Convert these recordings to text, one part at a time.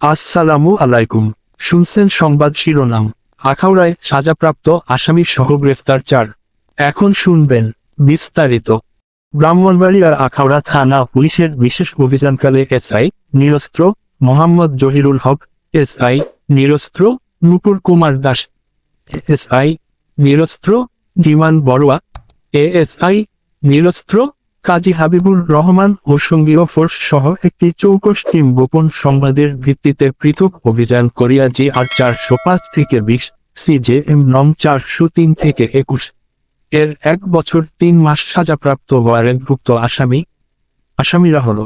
আসসালামু আলাইকুম। শুনছেন সংবাদ শিরোনাম। আখাউড়ায় সাজাপ্রাপ্ত আসামি সহ গ্রেফতার 4। এখন শুনবেন বিস্তারিত। ব্রাহ্মণবাড়িয়ার আখাউড়া থানা পুলিশের বিশেষ অভিযানকালে এসআই নিরস্ত্র মোহাম্মদ জহিরুল হক, এসআই নিরস্ত্র নুপুর কুমার দাস, এসআই নিরস্ত্র ডিমান বড়ুয়া, এএসআই নিরস্ত্র কাজী হাবিবুর রহমান ও সঙ্গীয় ফোর্স সহ একটি চৌকস টিম গোপন সংবাদের ভিত্তিতে পৃথক অভিযান করিয়া GR 405 থেকে 20 CJM নং 403 থেকে 21 এর 1 বছর 3 মাস সাজাপ্রাপ্ত ওয়ারেন্টভুক্ত আসামিরা হল: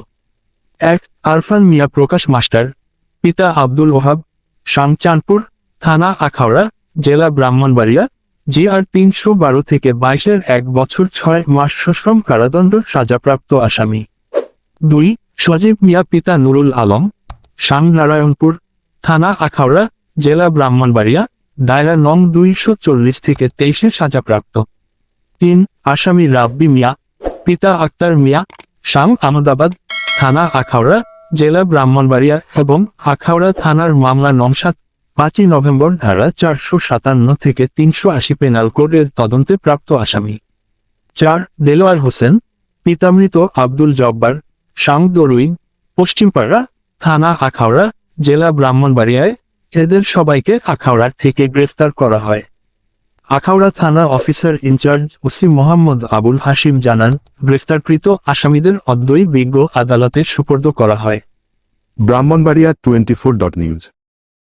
1 আরফান মিয়া প্রকাশ মাস্টার, পিতা আব্দুল ওহাব, শামচানপুর, থানা আখাউড়া, জেলা ব্রাহ্মণবাড়িয়া, GR 312 থেকে 22 এর 1 বছর 6 মাস সশ্রম কারাদণ্ড সাজাপ্রাপ্ত আসামি। 2 সজীব মিয়া পিতা নুরুল আলম, শ্যামনারায়ণপুর, থানা আখাউড়া, জেলা ব্রাহ্মণবাড়িয়া, দায়রা নং 240 থেকে 23 এ সাজাপ্রাপ্ত। 3 আসামি রাব্বি মিয়া, পিতা আক্তার মিয়া, শাম আহমদাবাদ, থানা আখাউড়া, জেলা ব্রাহ্মণবাড়িয়া এবং আখাউড়া থানার মামলা নং 5 নভেম্বর ধারা 457 থেকে 380 পেনাল কোডের তদন্তে প্রাপ্ত আসামি। 4 দেলোয়ার হোসেন, পিতা মৃত আব্দুল জব্বার, শাম দরুইন, পশ্চিমপাড়া, থানা আখাউড়া, জেলা ব্রাহ্মণবাড়িয়ায়। এদের সবাইকে আখাউড়ার থেকে গ্রেফতার করা হয়। আখাউড়া থানা officer in-charge OC Mohammad Abul Hashim জানান, গ্রেফতারকৃত আসামিদের অদ্যই বিজ্ঞ আদালতে সুপর্দ করা হয়। ব্রাহ্মণবাড়িয়া 24.নিউজ।